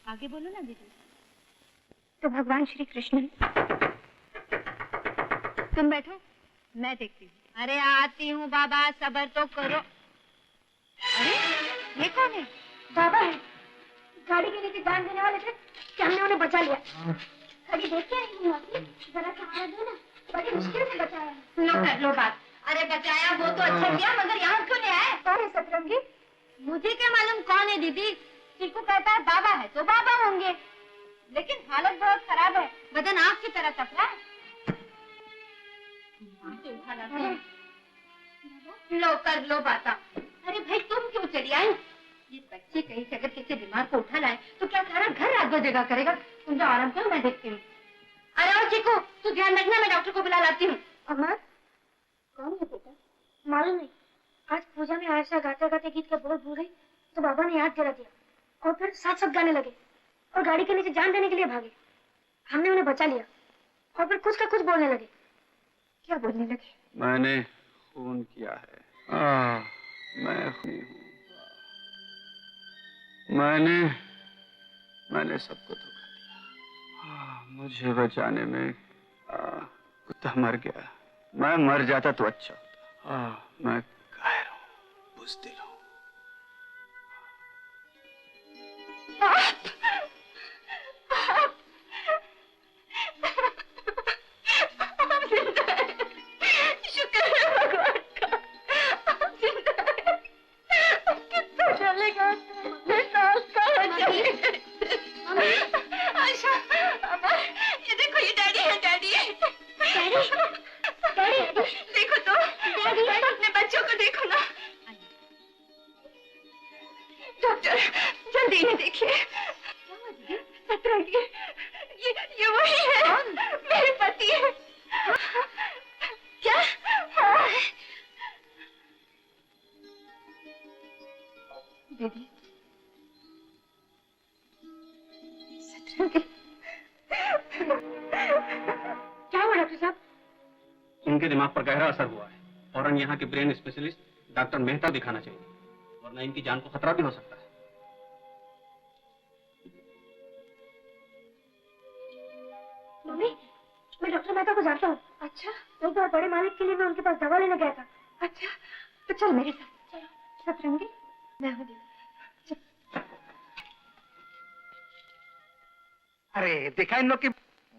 आगे बोलो ना दीदी। तो भगवान श्री कृष्ण। तुम बैठो, मैं देखती हूँ। अरे आती हूँ बाबा, सब्र तो करो। अरे ये कौन है? बाबा है। गाड़ी के नीचे जान देने वाले थे कि हमने उन्हें बचा लिया। कभी देख के नहीं होती, जरा सहारा दो ना, बड़ी मुश्किल से बचाया। लो कर लो बात। अरे बचाया वो तो अच्छा किया, मगर यहाँ क्यों ले आए? कौन है सतरंगी? मुझे क्या मालूम कौन है दीदी। चीकू कहता है बाबा है तो बाबा होंगे, लेकिन हालत बहुत खराब है, बदन आग की तरह तपला है। लो कर लो बाता। अरे भाई तुम क्यों चली आई? ये बच्चे कहीं से अगर किसी बीमार को उठा लाए तो क्या सारा घर रात दो जगह करेगा? तुम जो आराम करो, मैं देखती हूँ। अरे और चीकू तू ध्यान रखना, मैं डॉक्टर को बुला लाती हूँ। अमर कौन है बेटा? मालूम नहीं, आज पूजा में आयशा गाते गाते गीत का बोल भूल गई तो बाबा ने याद दिला दिया और फिर साथ साथ गाने लगे और गाड़ी के नीचे जान देने के लिए भागे। हमने उन्हें बचा लिया और फिर कुछ का कुछ बोलने लगे। क्या बोलने लगे? मैंने खून किया है। मैं खूनी हूँ। मैंने सबको धोखा दिया। मुझे बचाने में कुत्ता मर गया। मैं मर जाता तो अच्छा होता। मैं कायर हूँ, बुज़दिल हूँ। इनके दिमाग पर गहरा असर हुआ है। फौरन यहाँ के ब्रेन स्पेशलिस्ट डॉक्टर मेहता दिखाना चाहिए, वरना इनकी जान को खतरा भी हो सकता है। मम्मी, मैं डॉक्टर मेहता को जानता हूँ। अच्छा? एक बार बड़े मालिक के लिए मैं उनके पास दवा लेने गया था। अच्छा, तो चल मेरे साथ। चलो। सतरंगी, मैं हूँ। अरे देखा इन लोग की,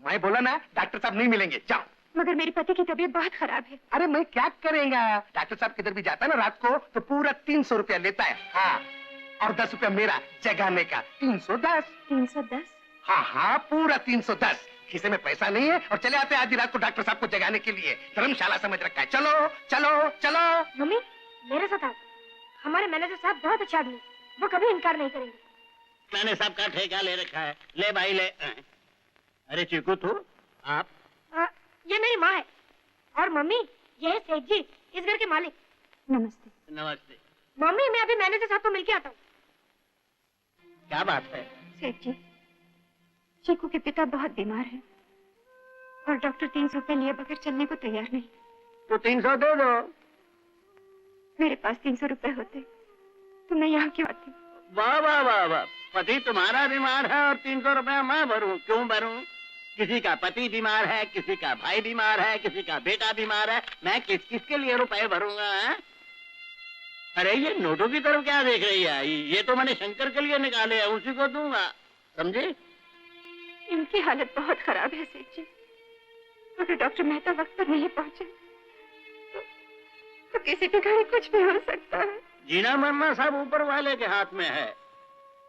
मैं बोला ना डॉक्टर साहब नहीं मिलेंगे, जाओ। मगर मेरे पति की तबीयत बहुत खराब है। अरे मैं क्या करेगा, डॉक्टर साहब किधर भी जाता है ना रात को तो पूरा 300 रुपया लेता है। हाँ, और 10 रुपया मेरा जगाने का। 310। 310? हाँ हाँ, पूरा 310। खिसे में पैसा नहीं है और चले आते हैं आधी रात को डॉक्टर साहब को जगाने के लिए। धर्मशाला समझ रखा है। चलो चलो चलो। मम्मी मेरे साथ आओ। हमारे मैनेजर साहब बहुत अच्छा आदमी, वो कभी इनकार नहीं करेंगे। मैंने सबका ठेका ले रखा है, ले भाई ले। अरे चीकू तू, आप? ये मेरी माँ है और मम्मी ये है सेठ जी, इस घर के मालिक। नमस्ते। नमस्ते। मम्मी मैं अभी मैनेजर साहब को मिलके आता हूँ। क्या बात है? सेठ जी, चीकू के पिता बहुत बीमार हैं और डॉक्टर 300 रुपए लिए बगैर चलने को तैयार नहीं। तो 300 दे दो। मेरे पास 300 रुपए होते तो मैं यहाँ क्यों आती? वाह वाह वाह वाह, पति तुम्हारा बीमार है और 300 रुपया मैं भरूं? क्यों भरूं? किसी का पति बीमार है, किसी का भाई बीमार है, किसी का बेटा बीमार है, मैं किस किस के लिए रुपए भरूंगा? है? अरे ये नोटों की तरफ क्या देख रही है? ये तो मैंने शंकर के लिए निकाले हैं, उसी को दूंगा, समझे? इनकी हालत बहुत खराब है सेठ जी। अगर डॉक्टर मेहता वक्त पर नहीं पहुंचे तो किसी भी घड़ी कुछ भी हो सकता है। जीना मरना सब ऊपर वाले के हाथ में है।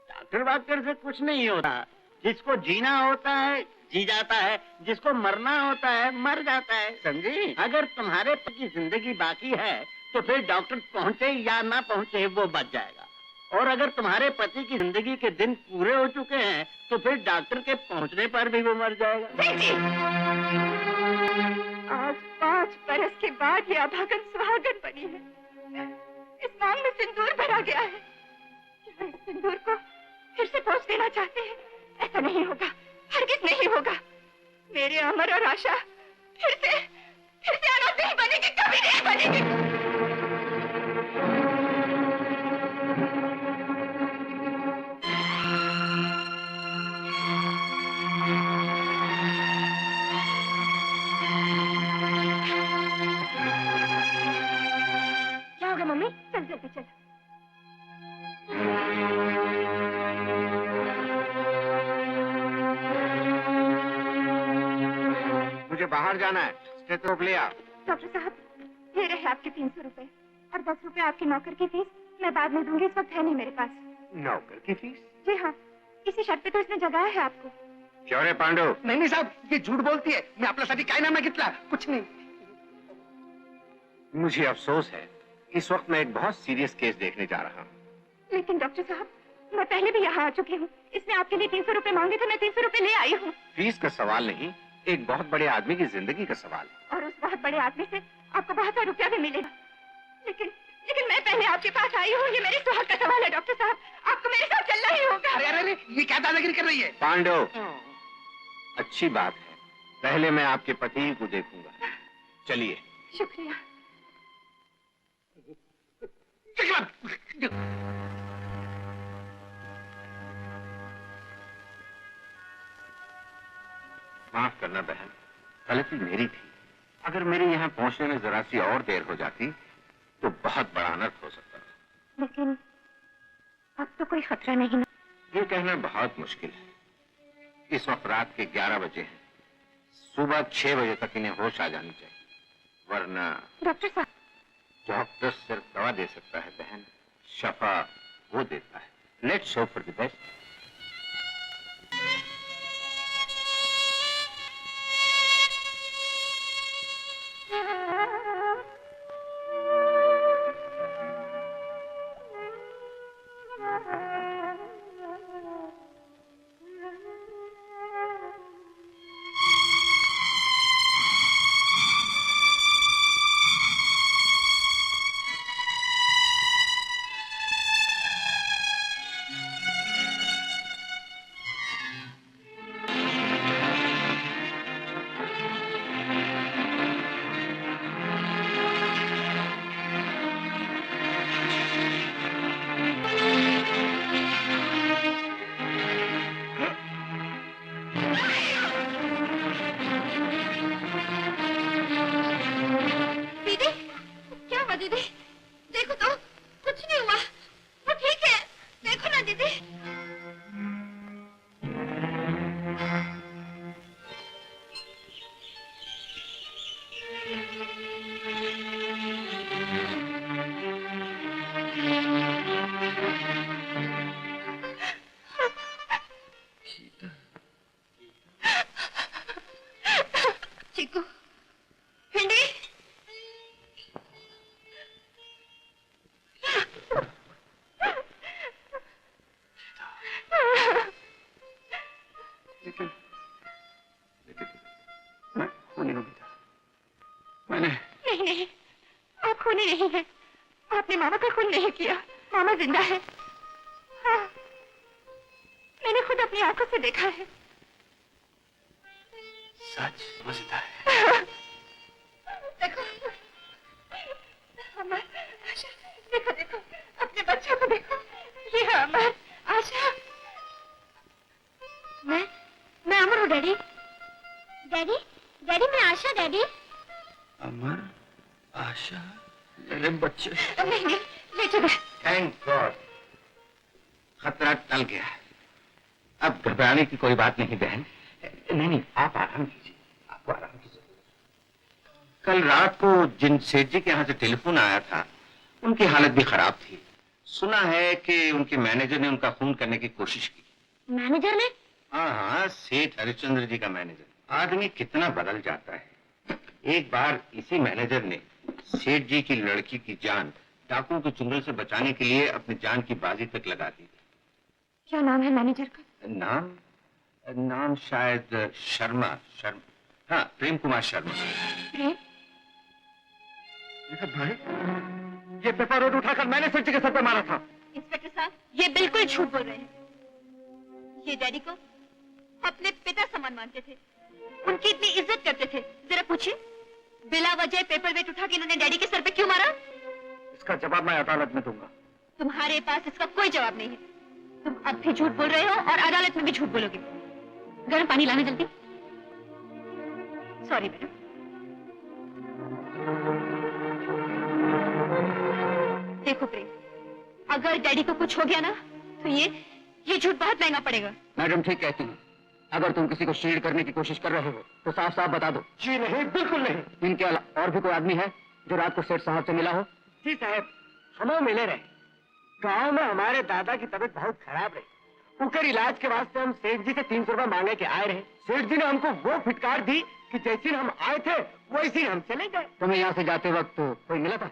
डॉक्टर वाक्टर से कुछ नहीं होता। जिसको जीना होता है जी जाता है, जिसको मरना होता है मर जाता है, समझी? अगर तुम्हारे पति की जिंदगी बाकी है तो फिर डॉक्टर पहुंचे या ना पहुंचे वो बच जाएगा, और अगर तुम्हारे पति की जिंदगी के दिन पूरे हो चुके हैं तो फिर डॉक्टर के पहुंचने पर भी वो मर जाएगा। आज 5 बरस के बाद ये अभागन सुहागन बनी है। इस मांग में सिंदूर भरा गया है। क्या इस सिंदूर को फिर से पोंछ देना चाहते हैं? ऐसा नहीं होगा, हरगिज नहीं होगा। मेरे अमर और आशा फिर से अनाथ नहीं बनेगी, कभी नहीं बनेगी। मुझे बाहर जाना है। स्टेथोस्कोप ले आ। डॉक्टर साहब, ये रहे आपके 300 रुपए और 10 रुपए आपकी नौकर की फीस। मैं बाद में दूंगी, इस वक्त है नहीं मेरे पास। नौकर की फीस? जी हाँ, इसी शर्त पे तो इसने जगाया है आपको। क्यों रे पांडु? नहीं साहब, ये झूठ बोलती है। मैं आपल्यासाठी काय नाम मागितला? कुछ नहीं। मुझे अफसोस है, इस वक्त मैं एक बहुत सीरियस केस देखने जा रहा हूँ। लेकिन डॉक्टर साहब, मैं पहले भी यहाँ आ चुकी हूँ। इसने आपके लिए 300 रुपए मांगे थे, मैं 300 रुपए ले आई हूँ। फीस का सवाल नहीं, एक बहुत बड़े आदमी की जिंदगी का सवाल है। और उस बहुत बड़े आदमी से आपको बहुत सा रुपया भी मिलेगा। लेकिन लेकिन मैं पहले आपके पास आई हूँ। ये मेरे सुहाग का सवाल है डॉक्टर साहब, आपको मेरे साथ चलना ही होगा। अरे अरे अरे, ये क्या दादागिरी कर रही है? पांडु, अच्छी बात है, पहले मैं आपके पति को देखूंगा। चलिए। शुक्रिया। माफ करना बहन, गलती मेरी थी। अगर मेरे यहाँ पहुँचने में जरा सी और देर हो जाती तो बहुत बड़ा अनर्थ हो सकता था। लेकिन अब तो कोई खतरा नहीं ना? ये कहना बहुत मुश्किल है। इस वक्त रात के 11 बजे हैं। सुबह 6 बजे तक इन्हें होश आ जानी चाहिए, वरना। डॉक्टर साहब, डॉक्टर सिर्फ दवा दे सकता है बहन, शफा वो देता है। Let's hope for the best. जिंदा है। हाँ, मैंने खुद अपनी आंखों से देखा है। सच? वो जिंदा है? देखो, अमर, आशा, देखो देखो, अपने बच्चों को देखो। ये है अमर, आशा। मैं अमर हूँ डैडी। डैडी, डैडी मैं आशा डैडी। अमर, आशा, मेरे बच्चे। नहीं, ले चलो। थैंक गॉड, खतरा टल गया। अब घबराने की कोई बात नहीं बहन। नहीं, आप आराम कीजिए, आपको आराम की जरूरत। कल रात को जिन सेठ जी के यहाँ से टेलीफोन आया था, उनकी हालत भी खराब थी। सुना है कि उनके मैनेजर ने उनका खून करने की कोशिश की। मैनेजर ने? हाँ, सेठ हरिश्चंद्र जी का मैनेजर। आदमी कितना बदल जाता है। एक बार इसी मैनेजर ने सेठ जी की लड़की की जान डाकुओं के चुंगल से बचाने के लिए अपनी जान की बाजी तक लगा दी। क्या नाम है मैनेजर का? नाम शायद शर्मा। हाँ, प्रेम कुमार शर्मा। प्रेम? भाई, ये पेपर रोड उठाकर मैंने सेठ जी के सर पे मारा था। इंस्पेक्टर साहब, ये बिल्कुल झूठ बोल रहे हैं। ये डैडी को अपने पिता समान मानते थे, उनकी इतनी इज्जत करते थे। जरा पूछिए, बिला वजह पेपर वेट उठा के इन्होंने डैडी के सर पे क्यों मारा? इसका जवाब मैं अदालत में दूंगा। तुम्हारे पास इसका कोई जवाब नहीं है। तुम अब भी झूठ बोल रहे हो और अदालत में भी झूठ बोलोगे। गर्म पानी लाना जल्दी। Sorry madam. देखो प्रेम, अगर डैडी को कुछ हो गया ना, तो ये झूठ बहुत महंगा पड़ेगा। मैडम ठीक कहती हैं। अगर तुम किसी को शील्ड करने की कोशिश कर रहे हो तो साफ साफ बता दो। जी नहीं, बिल्कुल नहीं। इनके अलावा और भी कोई आदमी है जो रात को सेठ साहब से मिला हो? जी साहब, हम मिले रहे। गांव में हमारे दादा की तबीयत बहुत खराब रही। उनके इलाज के वास्ते हम सेठ जी से 300 रुपए मांगे के आए रहे। सेठ जी ने हमको वो फिटकार दी कि जैसे हम आए थे वैसे हम चले गए। तुम्हें यहाँ से जाते वक्त कोई मिला था?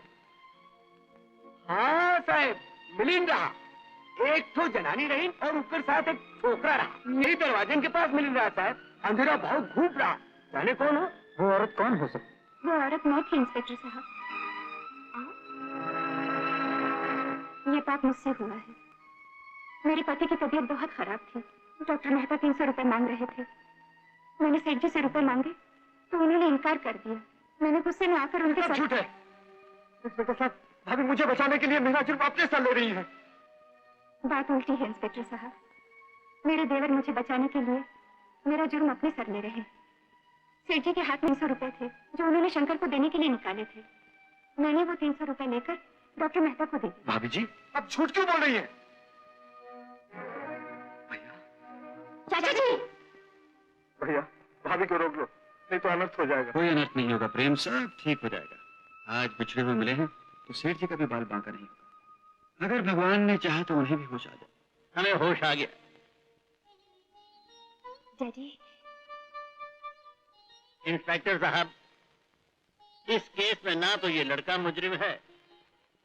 हाँ साहब, मिल रहा। एक तो जनानी रही और उसके साथ एक छोकरा रहा। यही दरवाजे के पास मिल रहा साहब। अंधेरा बहुत घूम रहा। जाने कौन हो? वो औरत कौन हो सकती? वो औरत मैं थी इंस्पेक्टर साहब। ये बात मुझसे हुआ है। मेरे पति की तबीयत बहुत खराब थी। डॉक्टर मेहता 300 रुपए मांग रहे थे। मैंने सेठ जी से रुपए मांगे तो उन्होंने इनकार कर दिया। मैंने गुस्से में आकर उनके साथ। झूठ है इंस्पेक्टर साहब। भाभी मुझे बचाने के लिए मेरा जुर्म अपने सर ले रही है। बात उल्टी है इंस्पेक्टर साहब। मेरे देवर मुझे बचाने के लिए मेरा जुर्म अपने सर ले रहे। सेठ जी के हाथ में 300 रुपए थे जो उन्होंने शंकर को देने के लिए निकाले थे। मैंने वो 300 रुपए लेकर डॉक्टर मेहता को दे दिए। भाभी जी, अब झूठ क्यों बोल रही है? चाचा जी! भैया, भाभी को रोक लो, नहीं तो अनर्थ हो जाएगा। कोई अनर्थ नहीं होगा प्रेम, सब ठीक हो जाएगा। आज बिछड़े हुए मिले हैं तो सेठ जी का भी बाल बांका नहीं होगा। अगर भगवान ने चाहा तो उन्हें भी होश आ जाए। हमें होश आ गया। डैडी। इंस्पेक्टर साहब, इस केस में ना तो ये लड़का मुजरिम है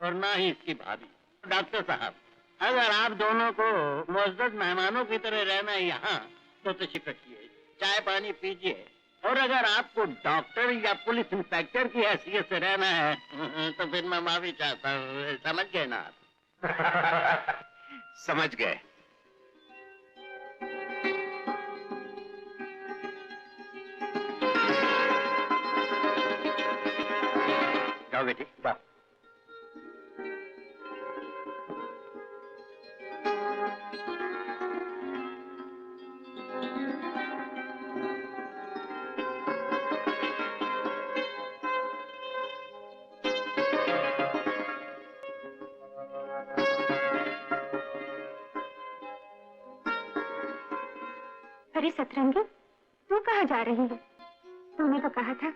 और ना ही इसकी भाभी। डॉक्टर साहब, अगर आप दोनों को मुअज़्ज़ज़ मेहमानों की तरह रहना है यहाँ तो तशरीफ रखिए, चाय पानी पीजिए। और अगर आपको डॉक्टर या पुलिस इंस्पेक्टर की हैसियत से रहना है तो फिर मैं माफी चाहता हूँ। समझ गए ना आप? समझ गए। जाओ बेटी, जाओ। अरे सतरंगी, तू कहाँ जा रही है? तूने तो कहा था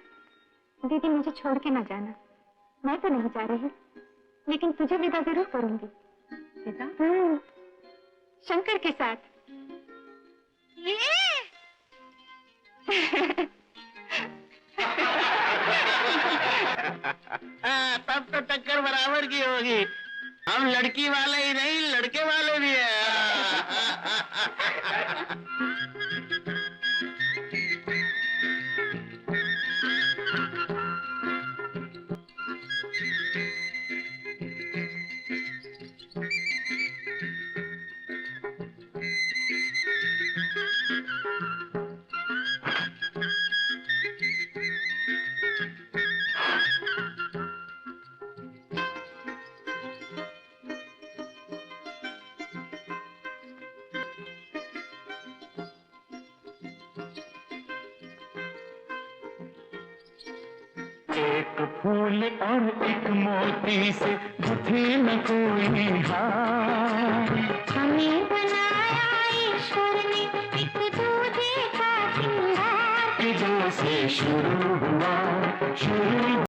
दीदी मुझे छोड़ के न जाना। मैं तो नहीं जा रही, लेकिन तुझे विदा जरूर करूंगी। विदा? शंकर के साथ। तब तो टक्कर बराबर की होगी। हम लड़की वाले ही नहीं, लड़के वाले भी हैं। एक फूल और एक मोती से गुथे न कोई हार। हमें बनाया ईश्वर ने एक दूजे का श्रृंगार। जो से शुरू हुआ शुरू